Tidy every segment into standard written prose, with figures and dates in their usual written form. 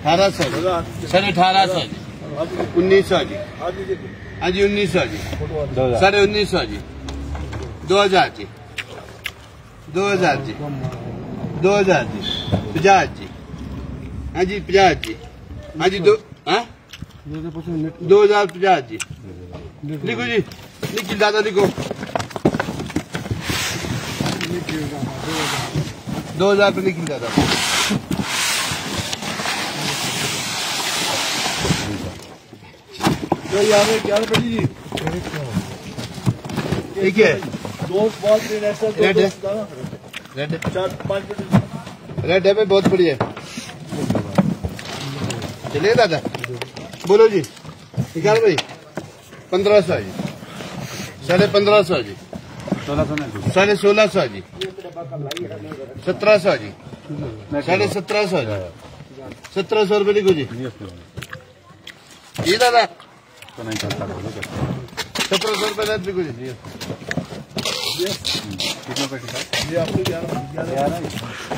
1800 जी, 18.5 जी, 1900 जी, हाँ जी 1900 जी, 1950 जी, 2000 जी, 2000 जी, 2000 जी, 50 जी, हाँ जी 50 जी, हाँ जी 2050 जी, लिखो जी, निखिल दादा लिखो 2000 पे निखिल दादा। ठीक है, रेड है, रेड है, बहुत बढ़िया चलिए दादा। बोलो जी, निकाल भाई 1500 जी, 1550 जी, 1650 जी, 1700 जी, 1750 जी, 1700 रुपये लिखो जी। जी दादा 1700 रुपये लिखो जी।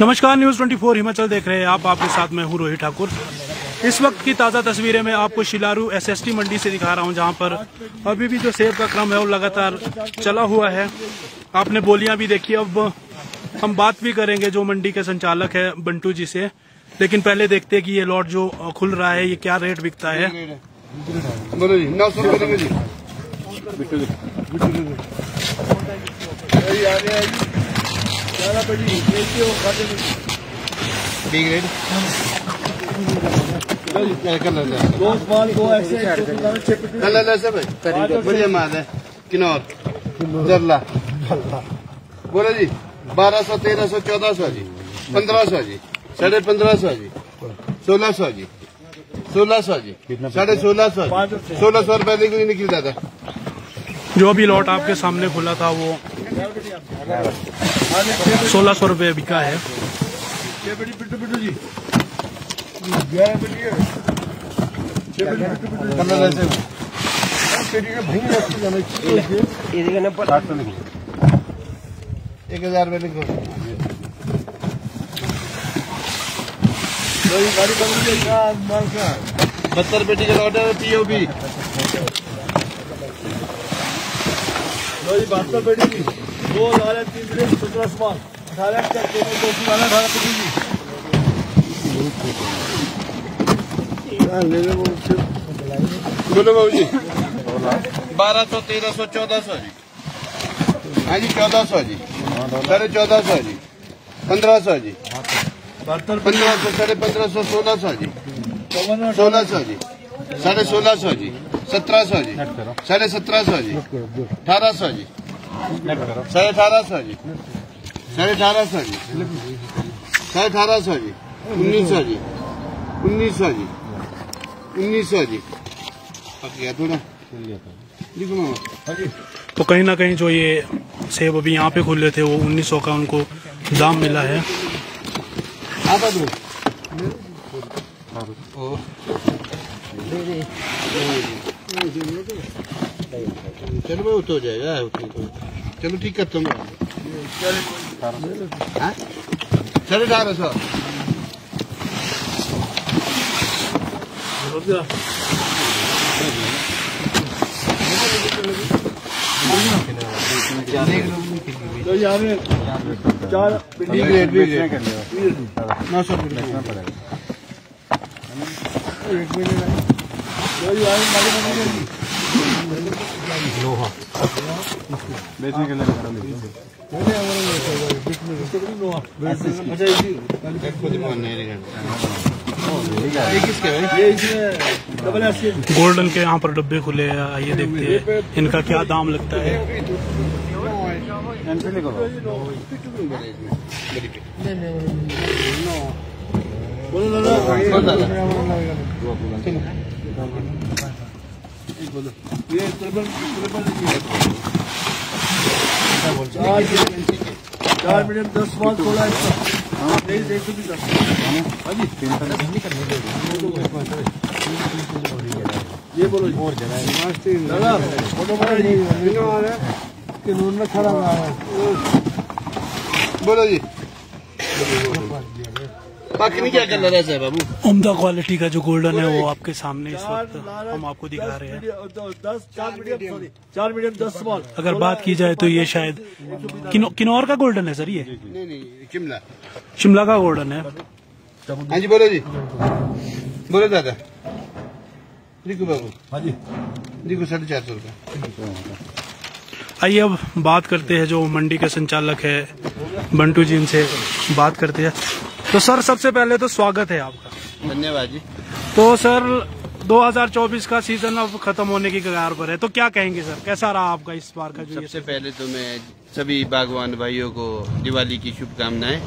नमस्कार, न्यूज़ 24 हिमाचल देख रहे हैं आप। आपके साथ मैं हूं रोहित ठाकुर। इस वक्त की ताज़ा तस्वीरें मैं आपको शिलारू SST मंडी से दिखा रहा हूं, जहां पर अभी भी जो सेब का क्रम है वो लगातार चला हुआ है। आपने बोलियां भी देखी। अब हम बात भी करेंगे जो मंडी के संचालक है बंटू जी से, लेकिन पहले देखते हैं कि ये लॉट जो खुल रहा है ये क्या रेट बिकता है। बोलो जी 900 रुपये जी। ठीक रेट कलर ऐसे भाई बढ़िया माल है। किन्नौर जरला। बोलो जी 1200, 1300, 1400 जी, 1500 जी, 1550 जी, 1600 जी, 1600 जी, 1650, 1600 रुपए लिखो निकल जाता। जो अभी लॉट आपके सामने खुला था वो 1600 रुपये बिका है। एक 1000 रुपये लिखो। गाड़ी 72 पेटी का लॉट है POP। 72 पेटी की 2000 3 17 सामान 18 बोलो बाबू जी 1200, 1300, 1400 जी, हाँ जी 1400 जी, 1450 जी, 1500 जी, 1500, 1550, 1600 जी, 1600 जी, 1650 जी, 1700 जी, 1750 जी, 1800 जी, 1850 जी, 1850 जी, 1850 जी, 1900 जी, 1900 जी, 1900 जी, थोड़ा तो कहीं ना कहीं जो ये सेब अभी यहाँ पे खुले थे वो 1900 का उनको दाम मिला है। चलो भाई हो जाएगा। चलो ठीक है तुम 1850। बेचने के लिए गोल्डन के यहाँ पर डब्बे खुले हैं, आइए देखते हैं इनका क्या दाम लगता है। चार मीडियम 10 माल 16 ये बोलो और जरा बोलो जी बाकी क्या कलर है सर बाबू? उम्दा क्वालिटी का जो गोल्डन है वो आपके सामने इस वक्त हम आपको दिखा रहे हैं। 4 मीडियम 10 स्मॉल। अगर बात की जाए तो ये शायद किन्नौर का गोल्डन है सर, ये नहीं शिमला शिमला का गोल्डन है। हाँ जी बोलो जी, बोलो दादा। रिकू बाबू। हाँ जी रिकू 450 रुपये। आइए अब बात करते हैं जो मंडी के संचालक है बंटू जी, इनसे बात करते हैं। तो सर सबसे पहले तो स्वागत है आपका। धन्यवाद जी। तो सर 2024 का सीजन अब खत्म होने की कगार पर है, तो क्या कहेंगे सर, कैसा रहा आपका इस बार का जो? सबसे पहले तो मैं सभी बागवान भाइयों को दिवाली की शुभकामनाएं,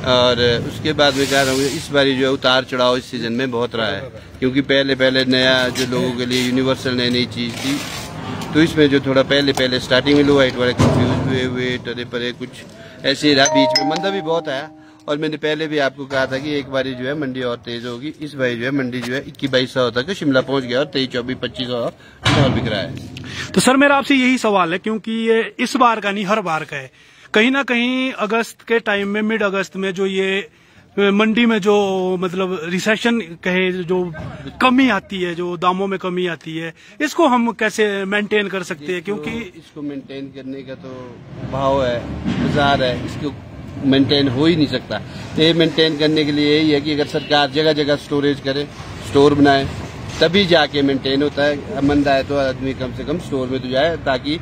और उसके बाद मैं कह रहा हूँ इस बार जो है उतार चढ़ाव इस सीजन में बहुत रहा है, क्योंकि पहले नया जो लोगों के लिए यूनिवर्सल नई चीज थी, तो इसमें जो थोड़ा पहले स्टार्टिंग में लो हाइट वाले कंफ्यूज हुए टरे परे, कुछ ऐसे रहा, बीच में मंदा भी बहुत आया। और मैंने पहले भी आपको कहा था कि एक बारी जो है मंडी और तेज होगी। इस बारी जो है मंडी जो है 21-2200 तक शिमला पहुंच गया और 23-24-2500 और बिक रहा है। तो सर मेरा आपसे यही सवाल है, क्योंकि ये इस बार का नहीं हर बार का है, कहीं ना कहीं अगस्त के टाइम में, मिड अगस्त में जो ये मंडी में जो मतलब रिसेशन कहे, जो कमी आती है, जो दामों में कमी आती है, इसको हम कैसे मेंटेन कर सकते हैं? क्योंकि इसको मेंटेन करने का तो भाव है, बाजार है, इसको मेंटेन हो ही नहीं सकता। ये मेंटेन करने के लिए यही है कि अगर सरकार जगह जगह स्टोरेज करे, स्टोर बनाए, तभी जाके मेंटेन होता है। मंदा है तो आदमी कम से कम स्टोर में तो जाए, ताकि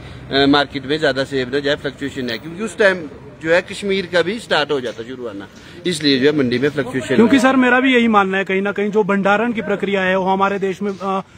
मार्केट में ज्यादा सेव न जाए, फ्लक्चुएशन है, क्योंकि उस टाइम जो है कश्मीर का भी स्टार्ट हो जाता शुरू आना, इसलिए जो है मंडी में फ्लक्चुएशन। क्योंकि सर मेरा भी यही मानना है, कहीं ना कहीं जो भंडारण की प्रक्रिया है वो हमारे देश में,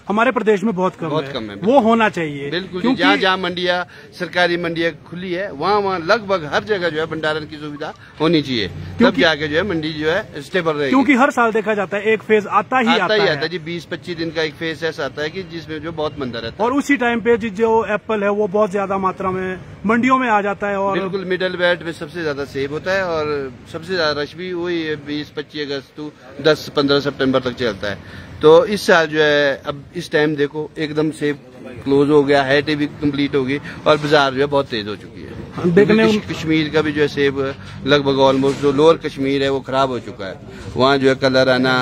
हमारे प्रदेश में बहुत कम है, वो होना चाहिए। बिल्कुल, जहाँ जहाँ मंडियाँ, सरकारी मंडियाँ खुली है, वहाँ लगभग हर जगह जो है भंडारण की सुविधा होनी चाहिए, तब जाके जो है मंडी जो है स्टेबल रहेगी। क्योंकि हर साल देखा जाता है एक फेज आता ही आता है जी, 20-25 दिन का एक फेज ऐसा आता है कि जिसमें जो बहुत मंदा रहता है, और उसी टाइम पे जो एप्पल है वो बहुत ज्यादा मात्रा में मंडियों में आ जाता है, और बिल्कुल मिडल बेल्ट में सबसे ज्यादा सेव होता है, और सबसे ज्यादा रश भी वही 20-25 अगस्त तो 10-15 सितंबर तक चलता है। तो इस साल जो है अब इस टाइम देखो एकदम सेव क्लोज हो गया है, भी कंप्लीट होगी, और बाजार जो है बहुत तेज हो चुकी है। देखने कश्मीर का भी जो है सेब लगभग ऑलमोस्ट जो लोअर कश्मीर है वो खराब हो चुका है, वहाँ जो है कलर आना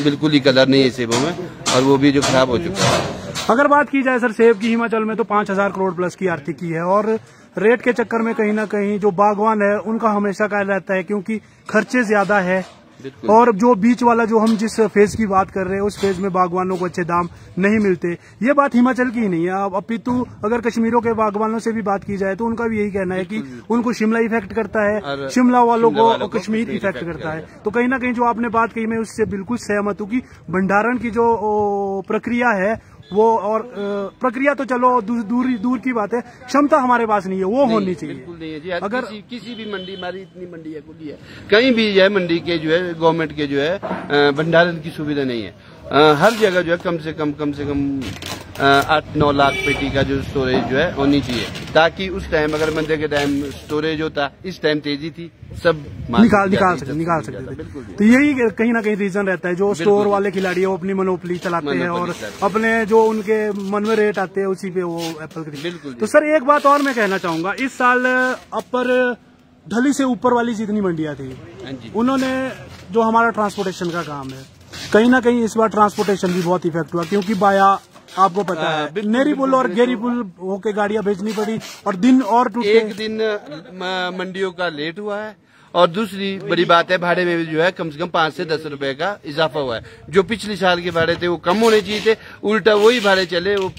बिल्कुल ही कलर नहीं है सेबों में, और वो भी जो खराब हो चुका है। अगर बात की जाए सर सेब की, हिमाचल में तो 5000 करोड़ प्लस की आर्थिकी है, और रेट के चक्कर में कहीं ना कहीं जो बागवान है उनका हमेशा क्या रहता है, क्योंकि खर्चे ज्यादा है, और जो बीच वाला जो हम जिस फेज की बात कर रहे हैं उस फेज में बागवानों को अच्छे दाम नहीं मिलते। ये बात हिमाचल की ही नहीं है, अपितु अगर कश्मीरों के बागवानों से भी बात की जाए तो उनका भी यही कहना है कि उनको शिमला इफेक्ट करता है, शिमला वालों को कश्मीर इफेक्ट करता है। तो कहीं ना कहीं जो आपने बात कही मैं उससे बिल्कुल सहमत हूँ कि भंडारण की जो प्रक्रिया है वो, और प्रक्रिया तो चलो दूर की बात है, क्षमता हमारे पास नहीं है, वो होनी चाहिए। बिल्कुल नहीं है जी। अगर किसी भी मंडी, हमारी इतनी मंडी है खुली है, कहीं भी जो है मंडी के जो है गवर्नमेंट के जो है भंडारण की सुविधा नहीं है। हर जगह जो है कम से कम 8-9 लाख पेटी का जो स्टोरेज जो है होनी चाहिए, ताकि उस टाइम अगर मंदे के टाइम स्टोरेज होता, इस टाइम तेजी थी, सब निकाल सकते थे। तो यही कहीं ना कहीं रीजन रहता है, जो स्टोर वाले खिलाड़ी है वो अपनी मोनोपोली चलाते हैं, और अपने जो उनके मन में रेट आते हैं उसी पे वो एप्पल खरीदते हैं। तो सर एक बात और मैं कहना चाहूंगा, इस साल अपर ढली से ऊपर वाली जितनी मंडियां थी, उन्होंने जो हमारा ट्रांसपोर्टेशन का काम है, कहीं ना कहीं इस बार ट्रांसपोर्टेशन भी बहुत इफेक्ट हुआ, क्योंकि बाया आपको पता है नेरी पुल और गेरी पुल होके गाड़ियां भेजनी पड़ी, और दिन और टूटे। एक दिन मंडियों का लेट हुआ है, और दूसरी बड़ी बात है भाड़े में भी जो है कम से कम 5 से 10 रुपए का इजाफा हुआ है। जो पिछले साल के भाड़े थे वो कम होने चाहिए थे, उल्टा वही भाड़े चले, वो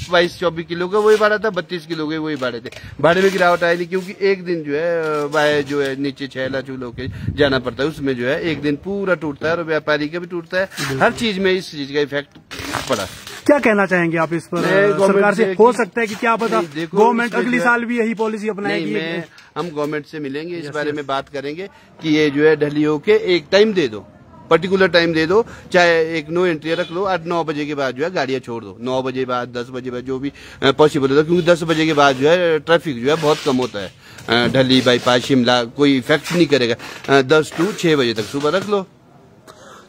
22-24 किलो का वही भाड़ा था, 32 किलो के वही भाड़े थे। भाड़े में गिरावट आई नहीं, क्योंकि एक दिन जो है वाय जो है नीचे 6 लाख होके जाना पड़ता है, उसमें जो है एक दिन पूरा टूटता है, और व्यापारी का भी टूटता है। हर चीज में इस चीज का इफेक्ट पड़ा। क्या कहना चाहेंगे आप इस पर? सरकार से हो सकता है कि क्या पता गवर्नमेंट अगली साल भी यही पॉलिसी अपनाएगी। हम गवर्नमेंट से मिलेंगे, इस बारे में बात करेंगे कि ये जो है ढलियों के एक टाइम दे दो, पर्टिकुलर टाइम दे दो, चाहे एक नो एंट्री रख लो, 8-9 बजे के बाद जो है गाड़ियां छोड़ दो, 9 बजे बाद 10 बजे बाद जो भी पॉसिबल होता है, क्योंकि 10 बजे के बाद जो है ट्रैफिक जो है बहुत कम होता है। ढली बाईपास शिमला कोई इफेक्ट नहीं करेगा। 10 to 6 बजे तक सुबह रख लो।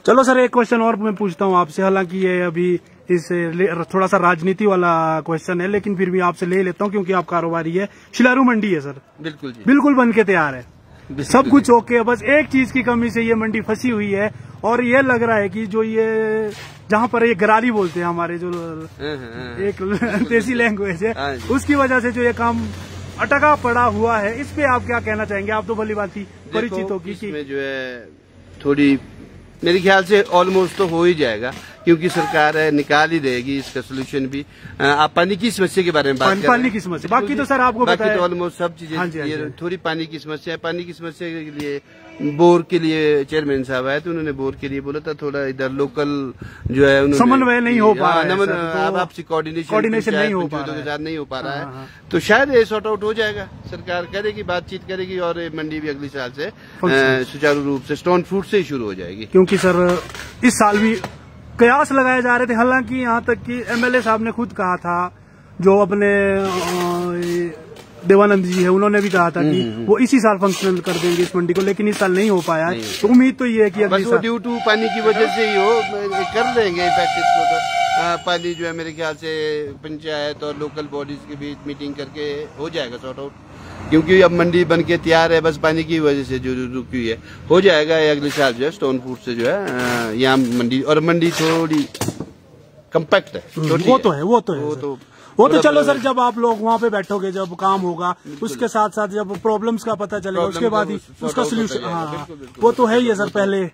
चलो सर एक क्वेश्चन और मैं पूछता हूँ आपसे, हालांकि ये अभी इस थोड़ा सा राजनीति वाला क्वेश्चन है, लेकिन फिर भी आपसे ले लेता हूँ क्योंकि आप कारोबारी है। शिलारू मंडी है सर, बिल्कुल जी, बिल्कुल बन के तैयार है, सब कुछ ओके है, बस एक चीज की कमी से ये मंडी फंसी हुई है। और ये लग रहा है कि जो ये जहाँ पर ये गरारी बोलते हैं हमारे जो एक देसी लैंग्वेज है, उसकी वजह से जो ये काम अटका पड़ा हुआ है। इस पे आप क्या कहना चाहेंगे? आप तो भली बात ही परिचित होगी। इसमें जो है थोड़ी मेरे ख्याल से ऑलमोस्ट तो हो ही जाएगा, क्योंकि सरकार है निकाल ही देगी इसका सोल्यूशन भी। आप पानी की समस्या के बारे में बात कर रहे हैं। पानी की समस्या, बाकी तो सर आपको बाकी तो ऑलमोस्ट सब चीजें ये थोड़ी पानी की समस्या है। पानी की समस्या के लिए बोर के लिए चेयरमैन साहब आए तो उन्होंने बोर के लिए बोला था थोड़ा इधर लोकल जो है समन्वय नहीं हो पा रहा है, अब आपसी कोऑर्डिनेशन नहीं हो पा रहा के साथ नहीं हो पा रहा है, तो शायद ये सॉर्ट आउट हो जाएगा। सरकार करेगी, बातचीत करेगी और मंडी भी अगली साल से सुचारू रूप से स्टोन फ्रूट से ही शुरू हो जाएगी। क्योंकि सर इस साल भी कयास लगाए जा रहे थे, हालांकि यहाँ तक कि एमएलए साहब ने खुद कहा था, जो अपने देवानंद जी है, उन्होंने भी कहा था कि वो इसी साल फंक्शनल कर देंगे इस मंडी को, लेकिन इस साल नहीं हो पाया है। तो उम्मीद तो ये है कि बस वो ड्यू टू पानी की वजह से ही हो, कर देंगे इफेक्ट इसको। तो पानी जो है मेरे ख्याल से पंचायत और लोकल बॉडीज के बीच मीटिंग करके हो जाएगा सॉर्ट आउट, क्योंकि अब मंडी बन के तैयार है, बस पानी की वजह से जो रुकी हुई है हो जाएगा। अगले साल जो है स्टोन फ्रूट से जो है यहाँ मंडी, और मंडी थोड़ी कम्पैक्ट है, वो तो चलो सर, जब आप लोग वहाँ पे बैठोगे, जब काम होगा, उसके साथ साथ जब प्रॉब्लम्स का पता चलेगा, उसके बाद ही उसका सोल्यूशन, हाँ वो तो है ही है सर पहले।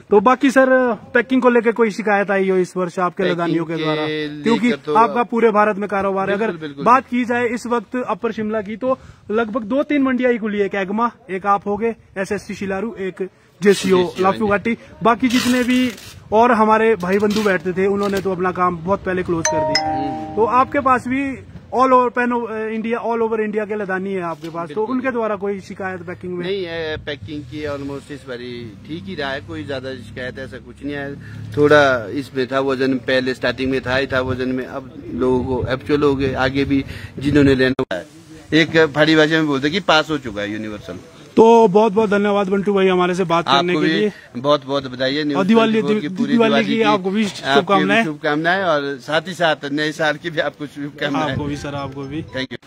तो बाकी सर पैकिंग को लेकर कोई शिकायत आई हो इस वर्ष आपके लदानियों के द्वारा? क्योंकि आपका पूरे भारत में कारोबार है। अगर बात की जाए इस वक्त अपर शिमला की, तो लगभग 2-3 मंडियां ही खुली है। एक एगमा, एक आप हो गए SST शिलारू, एक JCO लाफू घाटी, बाकी जितने भी और हमारे भाई बंधु बैठते थे उन्होंने तो अपना काम बहुत पहले क्लोज कर दिया। तो आपके पास भी ऑल ओवर इंडिया के लदानी है आपके पास, तो उनके द्वारा कोई शिकायत पैकिंग में नहीं है? पैकिंग की ऑलमोस्ट इस बारी ठीक ही रहा है, कोई ज्यादा शिकायत ऐसा कुछ नहीं है। थोड़ा इसमें था वजन, पहले स्टार्टिंग में था वजन में, अब लोगों को एक्चुअल हो गए, आगे भी जिन्होंने लेना है। एक भाड़ी भाषा में बोलते कि पास हो चुका है यूनिवर्सल। तो बहुत बहुत धन्यवाद बंटू भाई हमारे से बात करने के लिए। बहुत बहुत बधाई, और दिवाली की आपको भी शुभकामनाएं, और साथ ही साथ नए साल की भी आपको शुभकामनाएं। आपको भी सर, आपको भी थैंक यू।